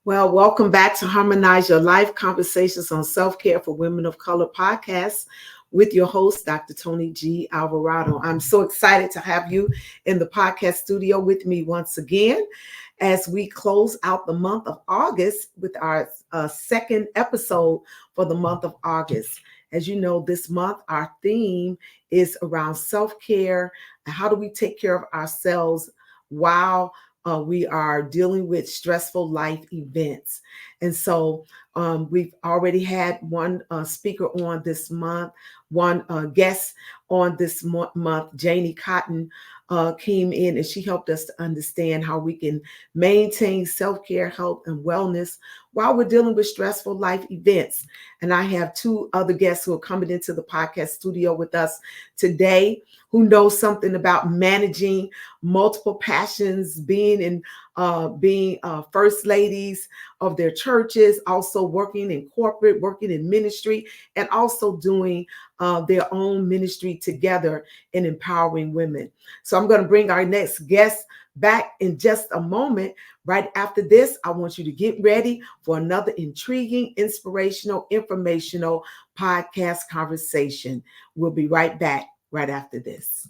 Well, welcome back to Harmonize Your Life Conversations on Self-Care for Women of Color podcast with your host, Dr. Tony G. Alvarado. I'm so excited to have you in the podcast studio with me once again as we close out the month of August with our second episode for the month of August. As you know, this month, our theme is around self-care. How do we take care of ourselves while we are dealing with stressful life events? And so we've already had one speaker on this month, one guest on this month. Janie Cotton came in and she helped us to understand how we can maintain self-care, health, and wellness while we're dealing with stressful life events. And I have two other guests who are coming into the podcast studio with us today who know something about managing multiple passions, being first ladies of their churches, also working in corporate, working in ministry, and also doing their own ministry together in empowering women. So I'm going to bring our next guest back in just a moment. Right after this, I want you to get ready for another intriguing, inspirational, informational podcast conversation. We'll be right back right after this.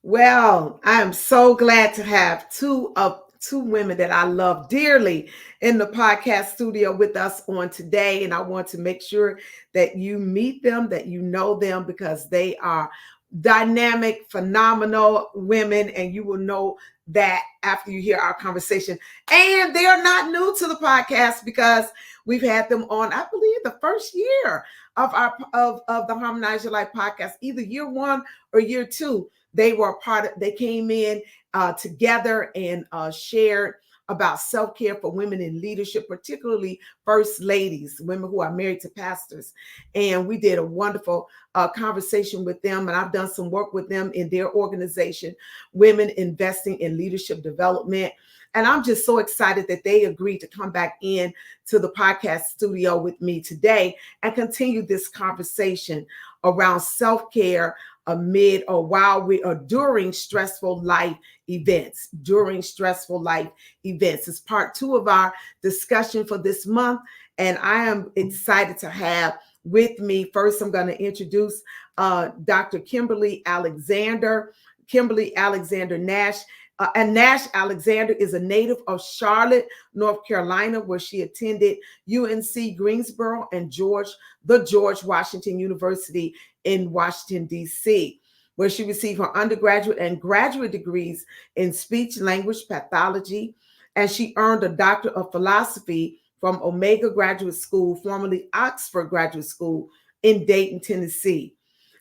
Well, I am so glad to have two women that I love dearly in the podcast studio with us on today. And I want to make sure that you meet them, that you know them, because they are dynamic, phenomenal women. And you will know that after you hear our conversation. And they are not new to the podcast because we've had them on, I believe, the first year of the Harmonize Your Life podcast, either year one or year two. They came in together and shared about self-care for women in leadership, particularly first ladies, women who are married to pastors. And we did a wonderful conversation with them. And I've done some work with them in their organization, Women Investing in Leadership Development. And I'm just so excited that they agreed to come back in to the podcast studio with me today and continue this conversation around self-care amid or while we are during stressful life events. It's part two of our discussion for this month. And I am excited to have with me, first, I'm going to introduce Dr. Kimberly Alexander. Kimberly Alexander Nash. And Nash Alexander is a native of Charlotte, North Carolina, where she attended UNC Greensboro and George Washington University in Washington, D.C., where she received her undergraduate and graduate degrees in speech language pathology. And she earned a Doctor of Philosophy from Omega Graduate School, formerly Oxford Graduate School in Dayton, Tennessee.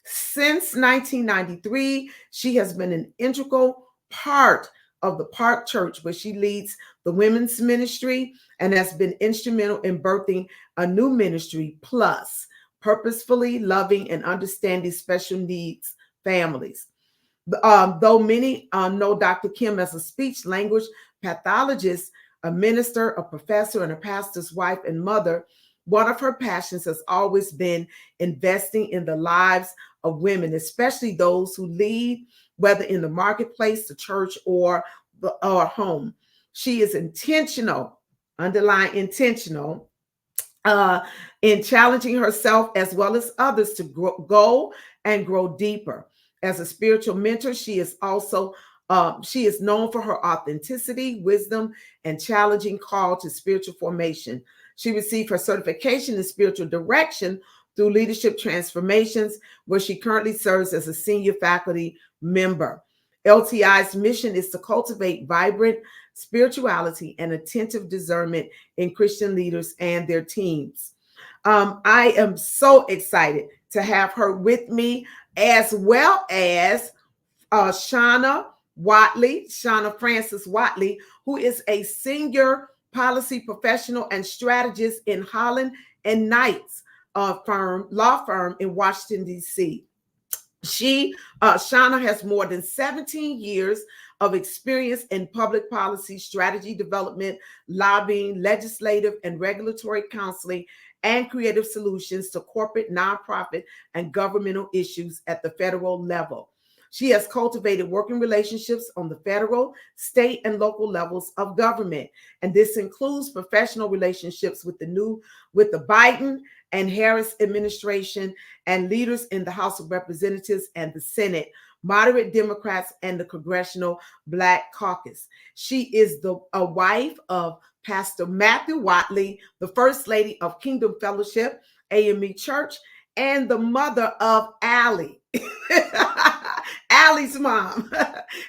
Since 1993, she has been an integral part of the Park Church, where she leads the women's ministry and has been instrumental in birthing a new ministry, Plus, purposefully loving and understanding special needs families. Though many know Dr. Kim as a speech language pathologist, a minister, a professor, and a pastor's wife and mother, one of her passions has always been investing in the lives of women, especially those who lead, whether in the marketplace, the church, or home. She is intentional, underline intentional, in challenging herself as well as others to go and grow deeper. As a spiritual mentor, she is known for her authenticity, wisdom, and challenging call to spiritual formation. She received her certification in spiritual direction through Leadership Transformations, where she currently serves as a senior faculty member. LTI's mission is to cultivate vibrant spirituality and attentive discernment in Christian leaders and their teams. I am so excited to have her with me, as well as Shawna Watley, Shawna Francis Watley, who is a senior policy professional and strategist in Holland and Knights law firm in Washington, D.C. Shawna has more than 17 years of experience in public policy, strategy development, lobbying, legislative and regulatory counseling, and creative solutions to corporate, nonprofit, and governmental issues at the federal level. She has cultivated working relationships on the federal, state, and local levels of government. And this includes professional relationships with the Biden and Harris administration and leaders in the House of Representatives and the Senate, moderate Democrats, and the Congressional Black Caucus. She is a wife of Pastor Matthew Watley, the First Lady of Kingdom Fellowship, AME Church, and the mother of Allie. Allie's mom.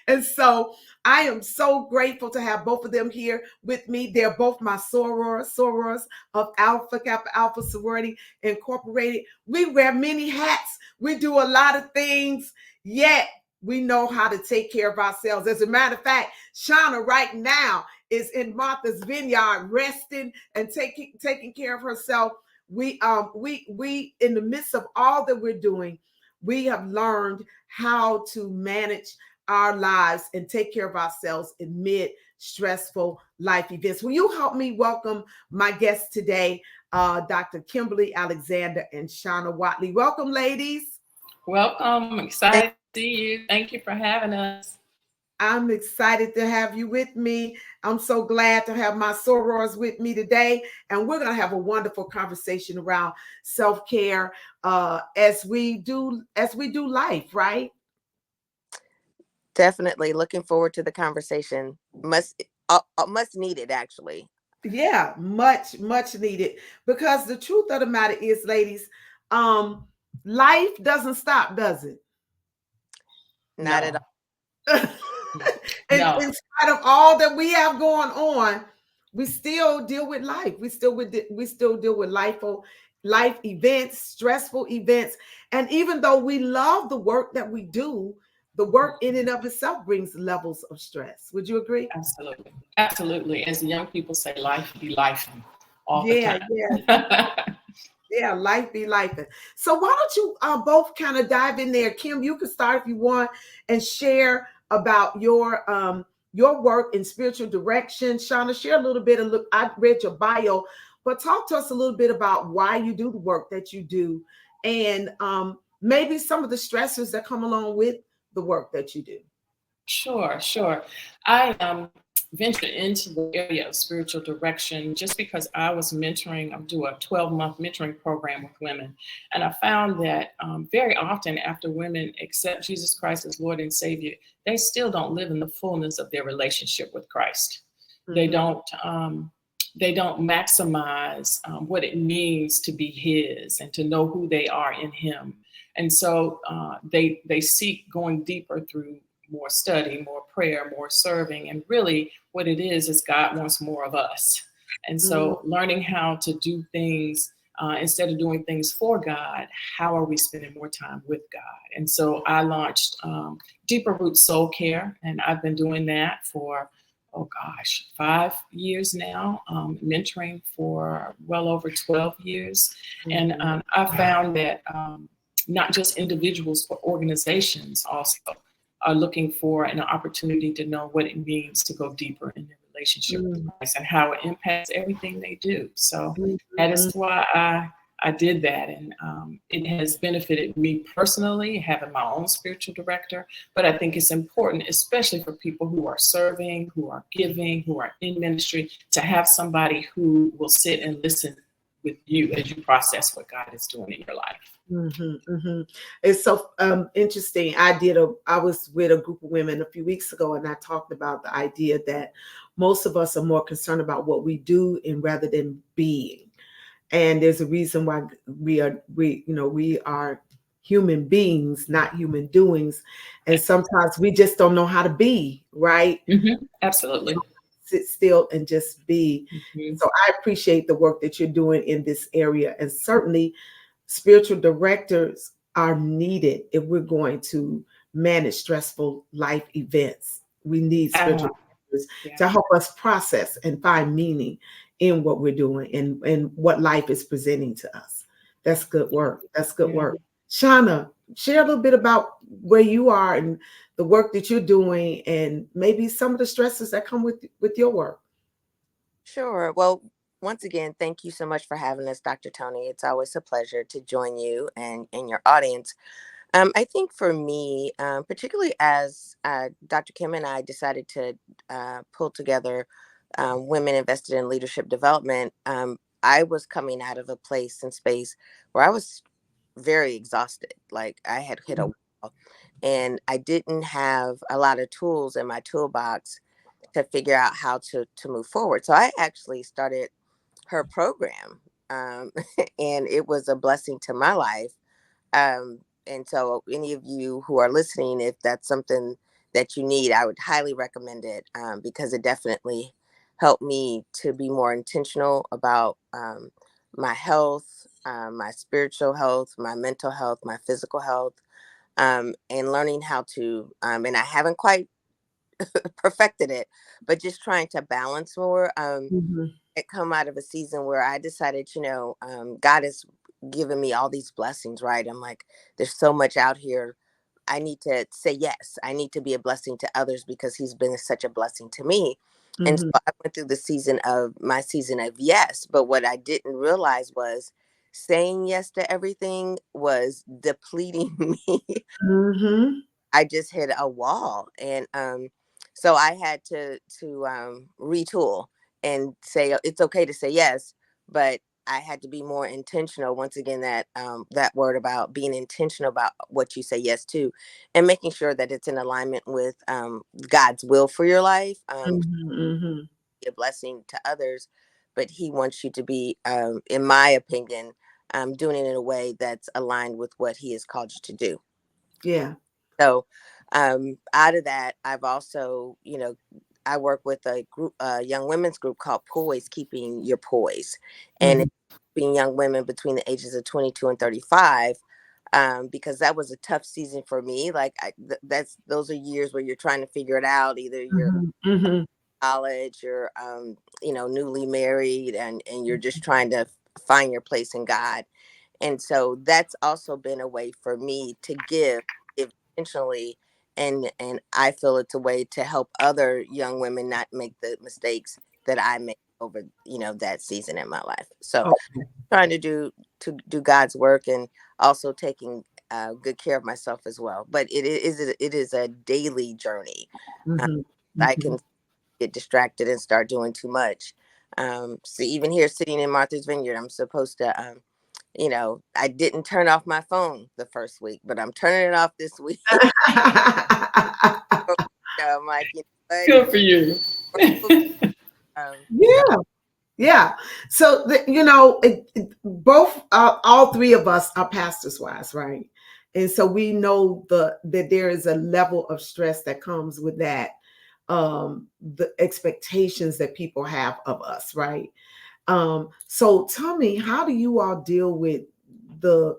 And so I am so grateful to have both of them here with me. They're both my sorors of Alpha Kappa Alpha Sorority Incorporated. We wear many hats. We do a lot of things, yet we know how to take care of ourselves. As a matter of fact, Shawna right now is in Martha's Vineyard resting and taking care of herself. We in the midst of all that we're doing, we have learned how to manage our lives and take care of ourselves amid stressful life events. Will you help me welcome my guests today, Dr. Kimberly Alexander and Shawna Watley? Welcome, ladies. Welcome. I'm excited to see you. Thank you for having us. I'm excited to have you with me. I'm so glad to have my sorors with me today, and we're going to have a wonderful conversation around self-care as we do life, right? Definitely looking forward to the conversation. Must needed, actually. Yeah, much needed, because the truth of the matter is, ladies, life doesn't stop, does it? Not at all. In spite of all that we have going on, we still deal with life. We still deal with life events, stressful events. And even though we love the work that we do, the work in and of itself brings levels of stress. Would you agree? Absolutely. As the young people say, life be life all the time. Yeah, life be life. So why don't you both kind of dive in there? Kim, you can start if you want and share about your work in spiritual direction. Shawna, share a little bit. I read your bio, but talk to us a little bit about why you do the work that you do, and maybe some of the stressors that come along with the work that you do. Sure. I ventured into the area of spiritual direction just because I was mentoring. I do a 12-month mentoring program with women. And I found that very often after women accept Jesus Christ as Lord and Savior, they still don't live in the fullness of their relationship with Christ. Mm-hmm. They don't maximize what it means to be His and to know who they are in Him. And so they seek going deeper through more study, more prayer, more serving. And really what it is God wants more of us. And so learning how to do things instead of doing things for God, how are we spending more time with God? And so I launched Deeper Root Soul Care, and I've been doing that for 5 years now, mentoring for well over 12 years. Mm-hmm. And I found that not just individuals, but organizations also are looking for an opportunity to know what it means to go deeper in their relationship with Christ and how it impacts everything they do. So that is why I did that. And it has benefited me personally, having my own spiritual director. But I think it's important, especially for people who are serving, who are giving, who are in ministry, to have somebody who will sit and listen with you as you process what God is doing in your life. Mm-hmm, mm-hmm. It's so interesting. I was with a group of women a few weeks ago, and I talked about the idea that most of us are more concerned about what we do rather than being. And there's a reason why we are human beings, not human doings. And sometimes we just don't know how to be, right? Mm-hmm. Absolutely. Sit still and just be. Mm-hmm. So I appreciate the work that you're doing in this area. And certainly spiritual directors are needed if we're going to manage stressful life events. We need spiritual leaders Yeah. to help us process and find meaning in what we're doing and what life is presenting to us. That's good work. That's good Yeah. work. Shawna, share a little bit about where you are and the work that you're doing and maybe some of the stresses that come with your work. Sure. Well, once again, thank you so much for having us, Dr. Tony. It's always a pleasure to join you and your audience. I think for me, particularly as Dr. Kim and I decided to pull together Women Invested in Leadership Development, I was coming out of a place and space where I was very exhausted. Like I had hit a wall and I didn't have a lot of tools in my toolbox to figure out how to move forward. So I actually started her program, um, and it was a blessing to my life. And so, any of you who are listening, if that's something that you need, I would highly recommend it, because it definitely helped me to be more intentional about my health, my spiritual health, my mental health, my physical health, and learning how to. And I haven't quite perfected it, but just trying to balance more. Mhm. It come out of a season where I decided, God has given me all these blessings, right? I'm like, there's so much out here. I need to say yes. I need to be a blessing to others because he's been such a blessing to me. And so Mhm. I went through the season of yes. But what I didn't realize was saying yes to everything was depleting me. Mhm. I just hit a wall, and so I had to retool and say it's okay to say yes, but I had to be more intentional. Once again, that word about being intentional about what you say yes to, and making sure that it's in alignment with God's will for your life. Mhm. Mhm. Be a blessing to others, but He wants you to be, in my opinion, doing it in a way that's aligned with what He has called you to do. Yeah. So, out of that, I've also, I work with a group, a young women's group called Poise, Keeping Your Poise, and Mhm. it's being young women between the ages of 22 and 35. Because that was a tough season for me. Like those are years where you're trying to figure it out. Either you're Mhm. Mhm. college, you're, newly married, and you're just trying to find your place in God. And so that's also been a way for me to give intentionally, and I feel it's a way to help other young women not make the mistakes that I made over, that season in my life. So Okay. trying to do God's work, and also taking good care of myself as well. But it is a daily journey. Uh, Mhm. I Mhm. can get distracted and start doing too much. So even here sitting in Martha's Vineyard, I'm supposed to, I didn't turn off my phone the first week, but I'm turning it off this week. I'm like, Good for you. what? Um, Yeah. Yeah. So, both, all three of us are pastors' wives, right? And so we know that there is a level of stress that comes with that, the expectations that people have of us, right? So tell me, how do you all deal with the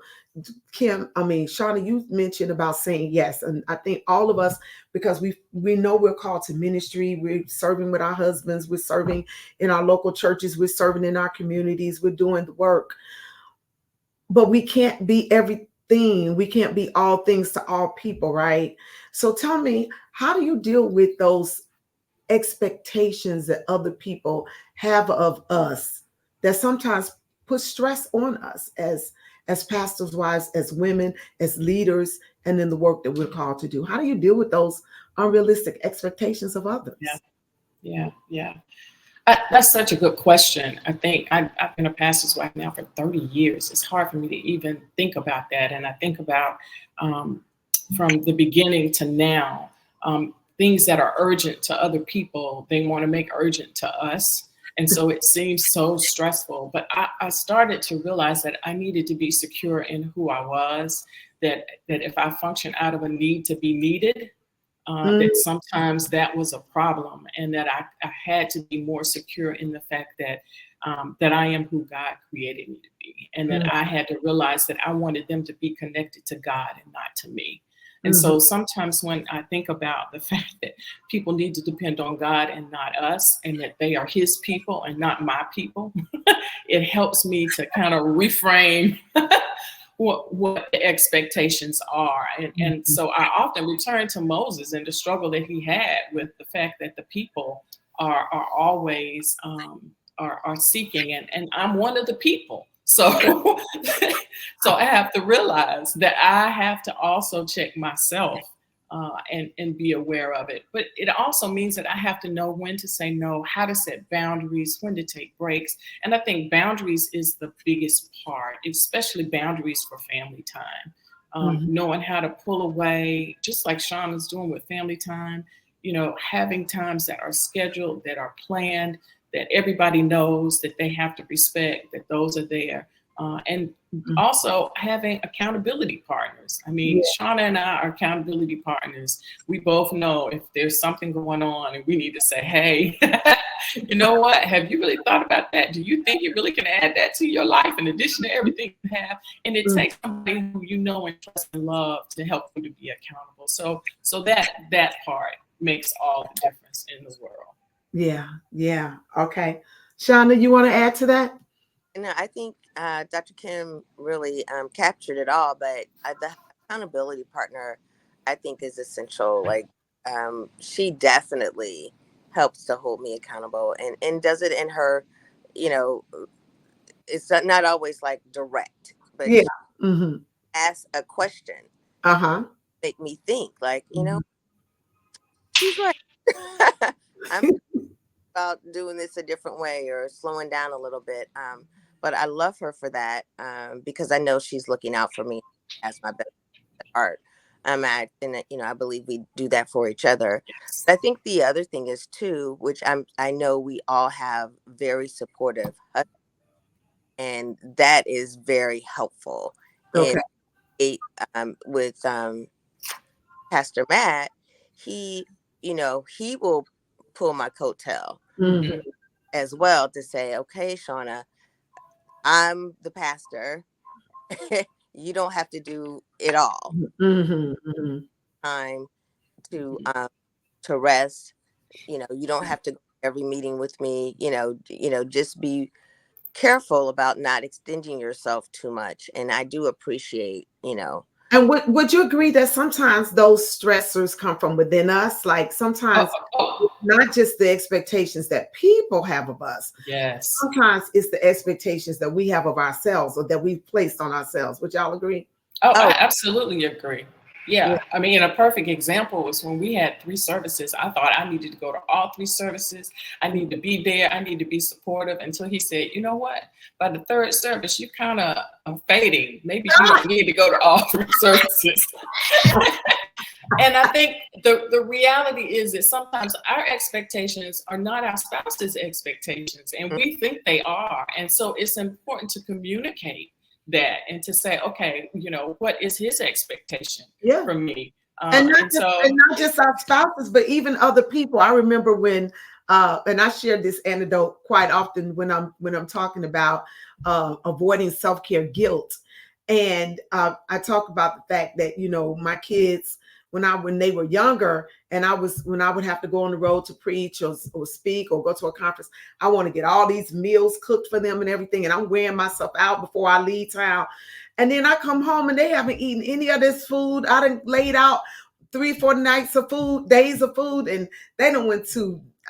Shawna, you mentioned about saying yes. And I think all of us, because we know we're called to ministry, we're serving with our husbands, we're serving in our local churches, we're serving in our communities, we're doing the work. But we can't be everything. We can't be all things to all people, right? So tell me, how do you deal with those expectations that other people have of us that sometimes put stress on us as pastors' wives, as women, as leaders, and in the work that we're called to do? How do you deal with those unrealistic expectations of Yeah, others? yeah, yeah. That's such a good question. I think I've been a pastor's wife now for 30 years. It's hard for me to even think about that. And I think about, um, from the beginning to now, things that are urgent to other people, they want to make urgent to us. And so it seems so stressful. But I started to realize that I needed to be secure in who I was, that if I function out of a need to be needed, Mm, that sometimes that was a problem, and that I had to be more secure in the fact that that I am who God created me to be, and that mm, I had to realize that I wanted them to be connected to God and not to me. And so sometimes when I think about the fact that people need to depend on God and not us, and that they are his people and not my people, it helps me to kind of reframe what the expectations are. And so I often return to Moses and the struggle that he had with the fact that the people are always are seeking, and I'm one of the people. So so I have to realize that I have to also check myself and be aware of it. But it also means that I have to know when to say no, how to set boundaries, when to take breaks. And I think boundaries is the biggest part, especially boundaries for family time. Knowing how to pull away, just like Shawna's doing with family time, you know, having times that are scheduled, that are planned, that everybody knows that they have to respect, that those are there. And also having accountability partners. I mean, Shawna and I are accountability partners. We both know if there's something going on and we need to say, hey, you know what? Have you really thought about that? Do you think you really can add that to your life in addition to everything you have? And it takes somebody who you know and trust and love to help you to be accountable. So that part makes all the difference in the world. Yeah. Okay. Shawna, you want to add to that? No, I think Dr. Kim really captured it all, but the accountability partner, I think, is essential. Like, she definitely helps to hold me accountable and does it in her, you know, it's not always like direct, but she asks a question, make me think, like, you know, she's right. I'm about doing this a different way or slowing down a little bit. But I love her for that because I know she's looking out for me as my best heart. And you know, I believe we do that for each other. I think the other thing is too, which I know we all have very supportive husbands, and that is very helpful. Okay. And with Pastor Matt, he, you know, he will pull my coattail as well to say, okay, Shawna, I'm the pastor. You don't have to do it all. Time to rest. You know, you don't have to go to every meeting with me. You know, just be careful about not extending yourself too much. And I do appreciate, you know. And would you agree that sometimes those stressors come from within us? Like sometimes not just the expectations that people have of us. Yes. Sometimes it's the expectations that we have of ourselves or that we've placed on ourselves. Would y'all agree? Oh, I absolutely agree. Yeah. I mean, a perfect example was when we had 3 services. I thought I needed to go to all 3 services. I need to be there. I need to be supportive, until he said, you know what? By the 3rd service, you kind of are fading. Maybe you don't need to go to all 3 services. And I think the reality is that sometimes our expectations are not our spouse's expectations, and we think they are. And so it's important to communicate that and to say, okay, you know, what is his expectation from me? And not just our spouses, but even other people. I remember when, and I share this anecdote quite often when I'm talking about avoiding self-care guilt. And I talk about the fact that, you know, my kids, when they were younger, and when I would have to go on the road to preach or speak or go to a conference, I want to get all these meals cooked for them and everything, and I'm wearing myself out before I leave town. And then I come home and they haven't eaten any of this food. I done laid out 3-4 nights of food, days of food, and they done went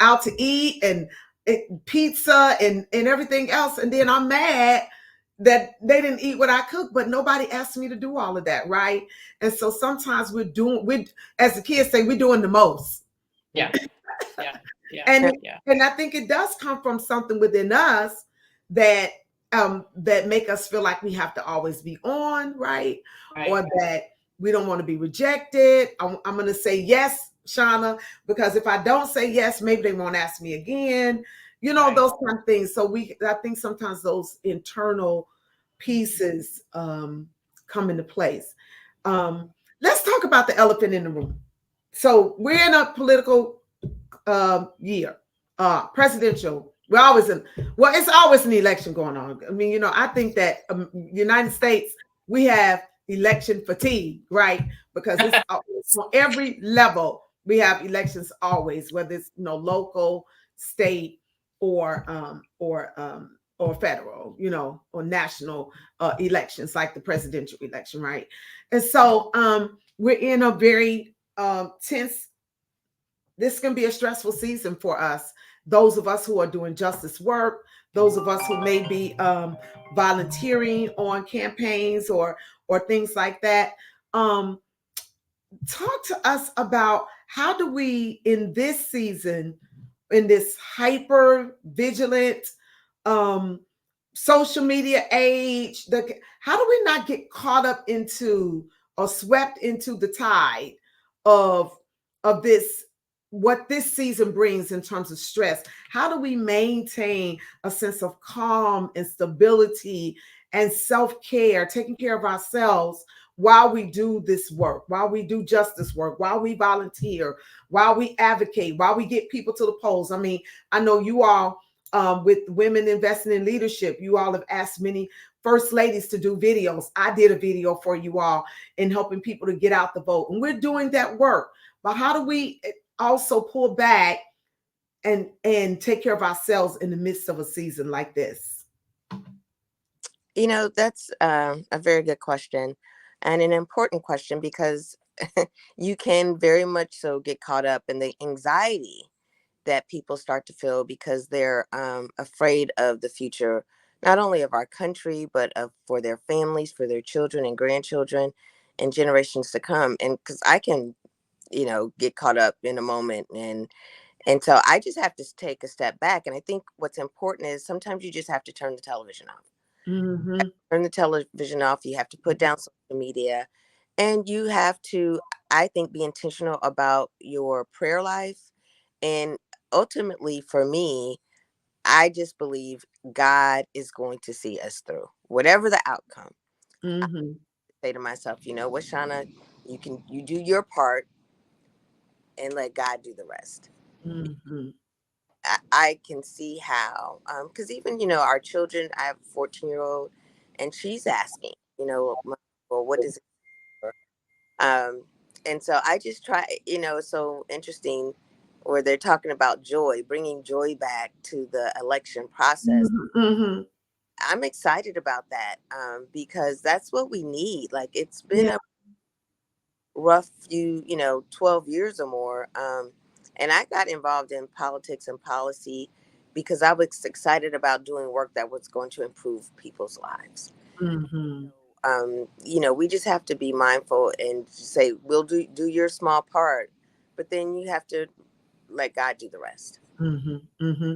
out to eat and pizza and everything else. And then I'm mad that they didn't eat what I cooked, but nobody asked me to do all of that, right? And so sometimes we as the kids say, we're doing the most. Yeah. And I think it does come from something within us that make us feel like we have to always be on, right? Or that we don't want to be rejected. I'm going to say yes, Shawna, because if I don't say yes, maybe they won't ask me again. You know, those kind of things. So I think sometimes those internal pieces come into place. Let's talk about the elephant in the room. So we're in a political year, presidential. It's always an election going on. I mean, you know, I think that United States, we have election fatigue, right? Because it's on every level. We have elections always, whether it's local, state, or federal, or national elections, like the presidential election, right? And so we're in a very tense. This can be a stressful season for us. Those of us who are doing justice work, those of us who may be volunteering on campaigns or things like that. Talk to us about how do we, in this season, in this hyper vigilant social media age, how do we not get caught up into or swept into the tide of this, what this season brings in terms of stress? How do we maintain a sense of calm and stability and self-care, taking care of ourselves while we do this work, while we do justice work, while we volunteer, while we advocate, while we get people to the polls? I mean, I know you all, with Women Investing in Leadership, you all have asked many first ladies to do videos. I did a video for you all in helping people to get out the vote, and we're doing that work. But how do we also pull back and take care of ourselves in the midst of a season like this? That's a very good question, and an important question, because you can very much so get caught up in the anxiety that people start to feel because they're afraid of the future, not only of our country, but for their families, for their children and grandchildren and generations to come. And because I can, get caught up in a moment. And so I just have to take a step back. And I think what's important is sometimes you just have to turn the television off. Mm-hmm. Turn the television off. You have to put down social media, and you have to, I think, be intentional about your prayer life. And ultimately, for me, I just believe God is going to see us through whatever the outcome. Mm-hmm. I say to myself, you know what, Shawna, you do your part and let God do the rest. Mm-hmm. I can see how, because even, our children, I have a 14-year-old, and she's asking, well, what is it for? And so I just try, it's so interesting where they're talking about joy, bringing joy back to the election process. Mm-hmm. I'm excited about that, because that's what we need. Like, it's been Yeah. a rough few, 12 years or more. And I got involved in politics and policy because I was excited about doing work that was going to improve people's lives. Mm-hmm. We just have to be mindful and say, we'll do your small part, but then you have to let God do the rest. Mm-hmm. Mm-hmm.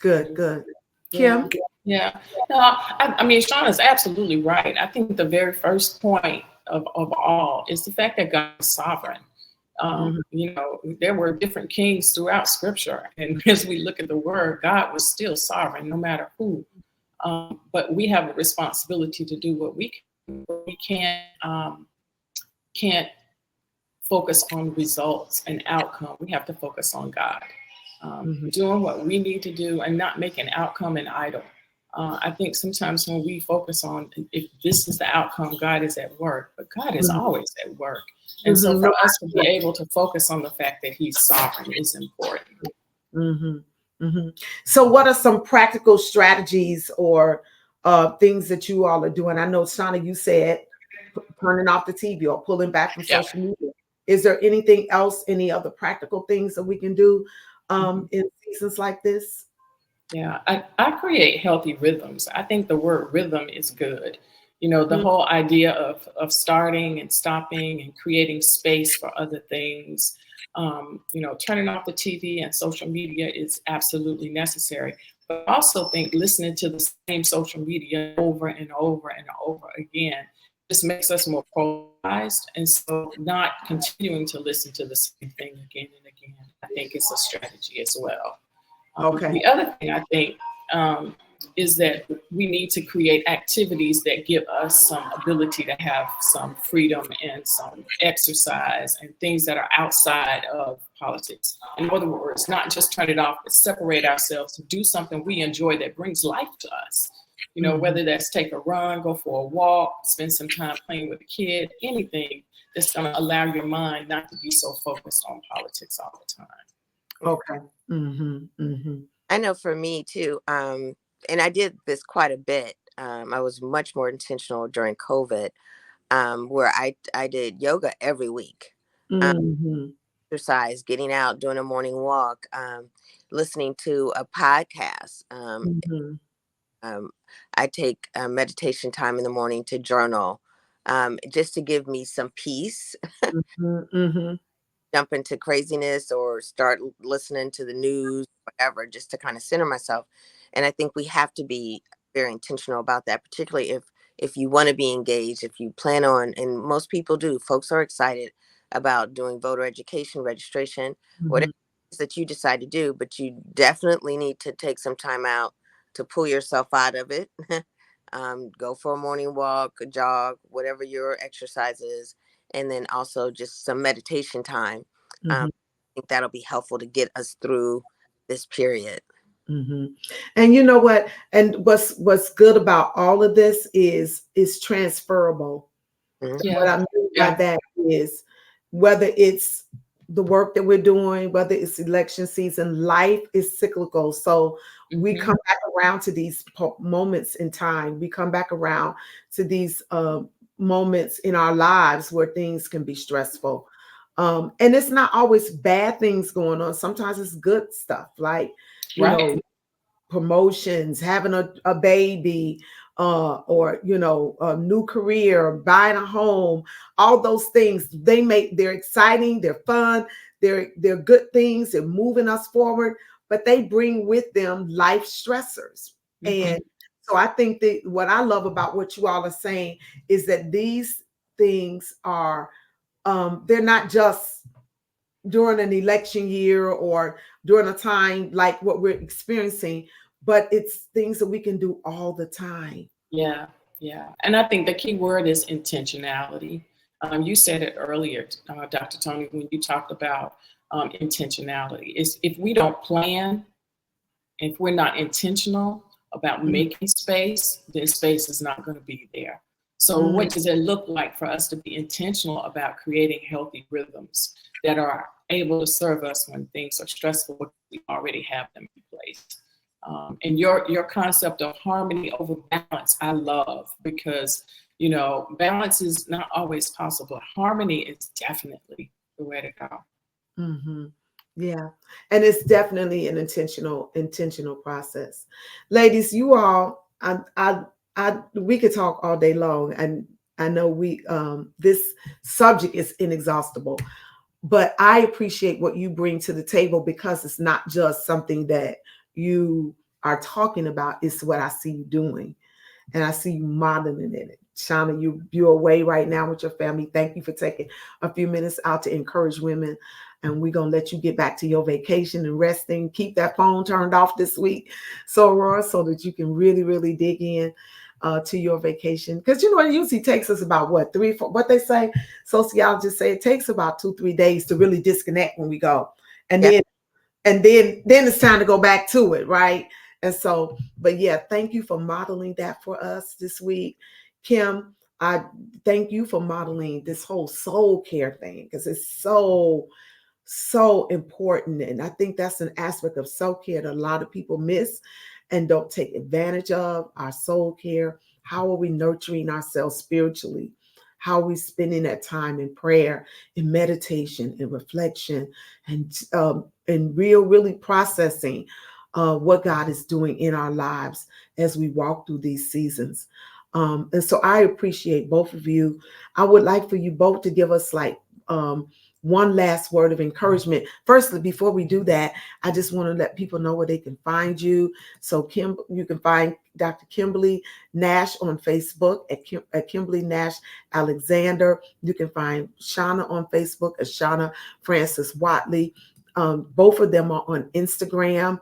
Good. Yeah. Kim? Yeah. No, I mean, Shawna's absolutely right. I think the very first point of all is the fact that God is sovereign. There were different kings throughout Scripture, and as we look at the Word, God was still sovereign, no matter who. But we have a responsibility to do what we can. We can't focus on results and outcome. We have to focus on God, doing what we need to do, and not make an outcome an idol. I think sometimes when we focus on if this is the outcome, God is at work, but God is always at work. And so for us to be able to focus on the fact that He's sovereign is important. Mm-hmm. Mm-hmm. So what are some practical strategies or things that you all are doing? I know, Shawna, you said turning off the TV or pulling back from social media. Is there anything else, any other practical things that we can do in seasons like this? Yeah, I create healthy rhythms. I think the word rhythm is good. The whole idea of starting and stopping and creating space for other things. Turning off the TV and social media is absolutely necessary. But I also think listening to the same social media over and over and over again just makes us more polarized. And so not continuing to listen to the same thing again and again, I think is a strategy as well. Okay. The other thing I think is that we need to create activities that give us some ability to have some freedom and some exercise and things that are outside of politics. In other words, not just turn it off, but separate ourselves to do something we enjoy that brings life to us. You know, whether that's take a run, go for a walk, spend some time playing with a kid, anything that's going to allow your mind not to be so focused on politics all the time. Okay. I know for me too, and I did this quite a bit. I was much more intentional during COVID, where I did yoga every week, exercise, getting out, doing a morning walk, listening to a podcast. I take meditation time in the morning to journal, just to give me some peace. Jump into craziness or start listening to the news, whatever, just to kind of center myself. And I think we have to be very intentional about that, particularly if you want to be engaged, if you plan on, and most people do. Folks are excited about doing voter education, registration, whatever it is that you decide to do, but you definitely need to take some time out to pull yourself out of it. Go for a morning walk, a jog, whatever your exercise is, and then also just some meditation time. I think that'll be helpful to get us through this period. And you know what? And what's good about all of this is transferable. Yeah. What I mean by that is whether it's the work that we're doing, whether it's election season, life is cyclical. So we come back around to these moments in time. We come back around to these moments in our lives where things can be stressful. And it's not always bad things going on. Sometimes it's good stuff, like, you know, promotions, having a baby, or, you know, a new career, buying a home. All those things, they're exciting, they're fun, they're good things, they're moving us forward, but they bring with them life stressors. And so I think that what I love about what you all are saying is that these things are, they're not just during an election year or during a time like what we're experiencing, but it's things that we can do all the time. Yeah. And I think the key word is intentionality. You said it earlier, Dr. Tony, when you talked about intentionality. Is if we don't plan, if we're not intentional about making space, then space is not going to be there. So what does it look like for us to be intentional about creating healthy rhythms that are able to serve us when things are stressful, but we already have them in place? And your concept of harmony over balance, I love, because, you know, balance is not always possible. Harmony is definitely the way to go. Yeah. And it's definitely an intentional process. Ladies, you all, we could talk all day long, and I know this subject is inexhaustible, but I appreciate what you bring to the table, because it's not just something that you are talking about, it's what I see you doing, and I see you modeling it. Shawna, you're away right now with your family. Thank you for taking a few minutes out to encourage women. And we're going to let you get back to your vacation and resting. Keep that phone turned off this week, so Aurora, so that you can really, really dig in to your vacation. Because, you know, it usually takes us about what, 3, 4, what they say, sociologists say it takes about 2-3 days to really disconnect when we go. And then it's time to go back to it, right? And so, but yeah, thank you for modeling that for us this week. Kim, I thank you for modeling this whole soul care thing, because it's so important. And I think that's an aspect of self-care that a lot of people miss and don't take advantage of. Our soul care. How are we nurturing ourselves spiritually? How are we spending that time in prayer, in meditation, in reflection, and really processing what God is doing in our lives as we walk through these seasons. And so I appreciate both of you. I would like for you both to give us like one last word of encouragement. Firstly, before we do that, I just want to let people know where they can find you. So Kim, you can find Dr. Kimberly Nash on Facebook at Kimberly Nash Alexander. You can find Shawna on Facebook as Shawna Francis Watley. Both of them are on Instagram.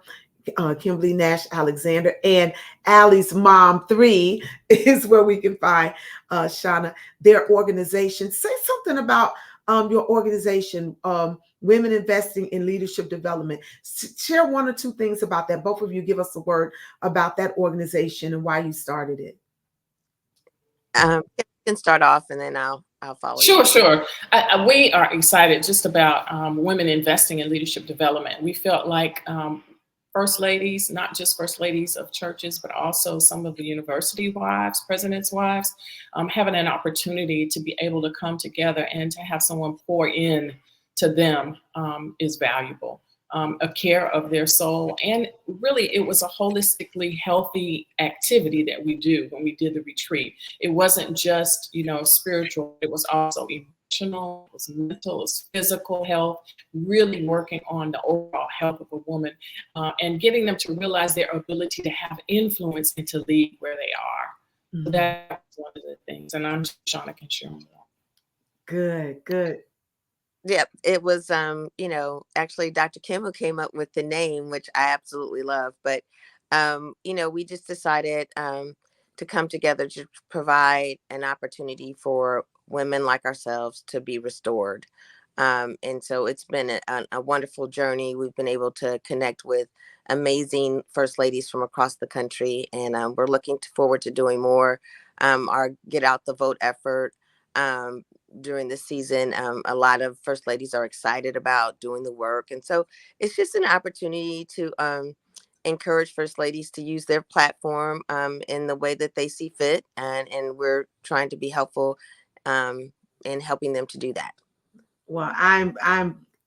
Kimberly Nash Alexander, and Allie's Mom 3 is where we can find Shawna. Their organization. Say something about your organization, Women Investing in Leadership Development. Share one or two things about that. Both of you give us a word about that organization and why you started it. You can start off, and then I'll follow Sure, you. sure. We are excited just about women investing in leadership development. We felt like first ladies, not just first ladies of churches, but also some of the university wives, presidents' wives, having an opportunity to be able to come together and to have someone pour in to them is valuable. A care of their soul. And really, it was a holistically healthy activity that we do when we did the retreat. It wasn't just, spiritual, it was also emotional, it was mental, it was physical health, really working on the overall health of a woman and getting them to realize their ability to have influence and to lead where they are. Mm-hmm. So that's one of the things. And I'm sure Shawna can share more. Good. Yeah, it was, actually Dr. Kim who came up with the name, which I absolutely love. But, we just decided to come together to provide an opportunity for women like ourselves to be restored. And so it's been a wonderful journey. We've been able to connect with amazing first ladies from across the country. And we're looking forward to doing more. Our Get Out the Vote effort. During the season, a lot of first ladies are excited about doing the work. And so it's just an opportunity to encourage first ladies to use their platform in the way that they see fit. And we're trying to be helpful in helping them to do that. Well, I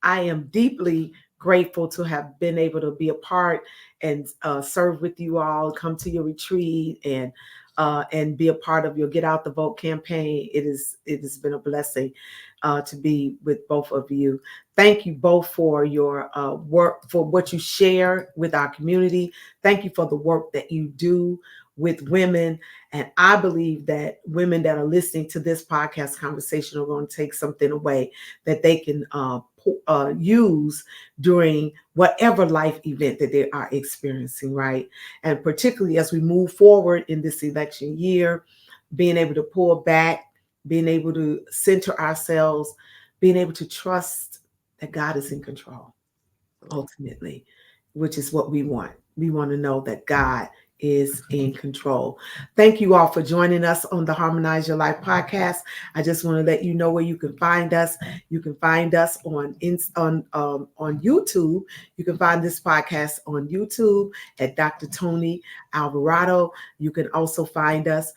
am deeply grateful to have been able to be a part and serve with you all, come to your retreat and be a part of your Get Out the Vote campaign. It has been a blessing to be with both of you. Thank you both for your work, for what you share with our community. Thank you for the work that you do with women. And I believe that women that are listening to this podcast conversation are going to take something away that they can use during whatever life event that they are experiencing, right? And particularly as we move forward in this election year, being able to pull back, being able to center ourselves, being able to trust that God is in control, ultimately, which is what we want. We want to know that God is in control. Thank you all for joining us on the Harmonize Your Life podcast. I just want to let you know where you can find us. You can find us on YouTube. You can find this podcast on YouTube at Dr. Tony Alvarado. You can also find us.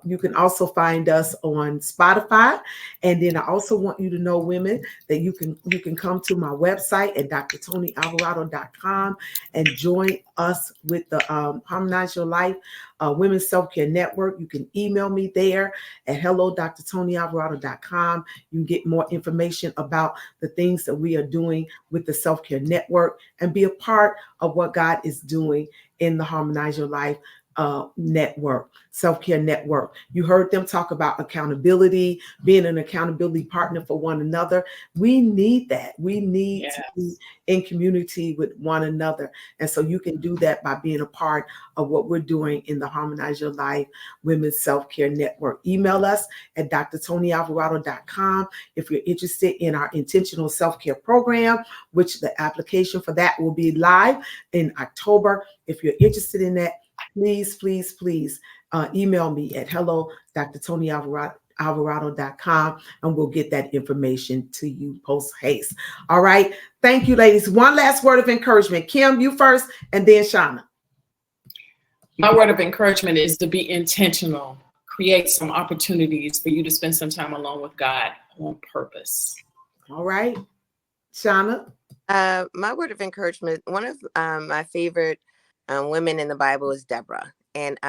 You can also find us on Spotify. And then I also want you to know, women, that you can come to my website at drtonyalvarado.com and join us with the Harmonize Your Life Women's Self-Care Network. You can email me there at hello.drtonyalvarado.com. You can get more information about the things that we are doing with the Self-Care Network and be a part of what God is doing in the Harmonize Your Life network, self-care network. You heard them talk about accountability, being an accountability partner for one another. We need that. We need to be in community with one another. And so you can do that by being a part of what we're doing in the Harmonize Your Life Women's Self-Care Network. Email us at drtonyalvarado.com if you're interested in our intentional self-care program, which the application for that will be live in October. If you're interested in that, please email me at hello.drtonyalvarado.com and we'll get that information to you post haste. All right. Thank you, ladies. One last word of encouragement. Kim, you first, and then Shawna. My word of encouragement is to be intentional. Create some opportunities for you to spend some time alone with God on purpose. All right. Shawna? My word of encouragement, one of my favorite women in the Bible is Deborah. And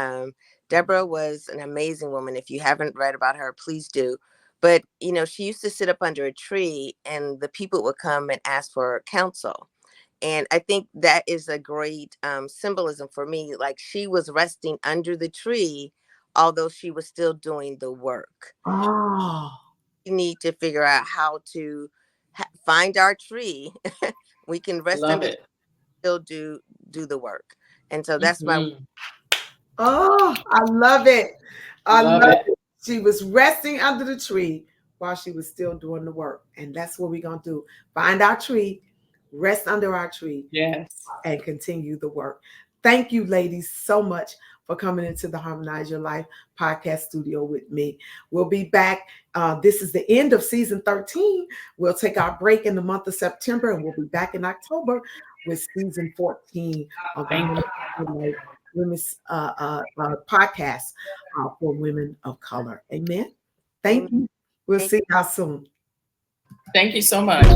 Deborah was an amazing woman. If you haven't read about her, please do. But, she used to sit up under a tree and the people would come and ask for counsel. And I think that is a great symbolism for me. Like, she was resting under the tree, although she was still doing the work. Oh. We need to figure out how to find our tree. We can rest under it, still do the work. And so that's my. Oh, I love it. I love it. She was resting under the tree while she was still doing the work. And that's what we're going to do. Find our tree, rest under our tree, Yes. and continue the work. Thank you, ladies, so much for coming into the Harmonize Your Life podcast studio with me. We'll be back. This is the end of season 13. We'll take our break in the month of September, and we'll be back in October with season 14 of the Women's podcast for women of color. Amen. Thank you. We'll see y'all soon. Thank you so much.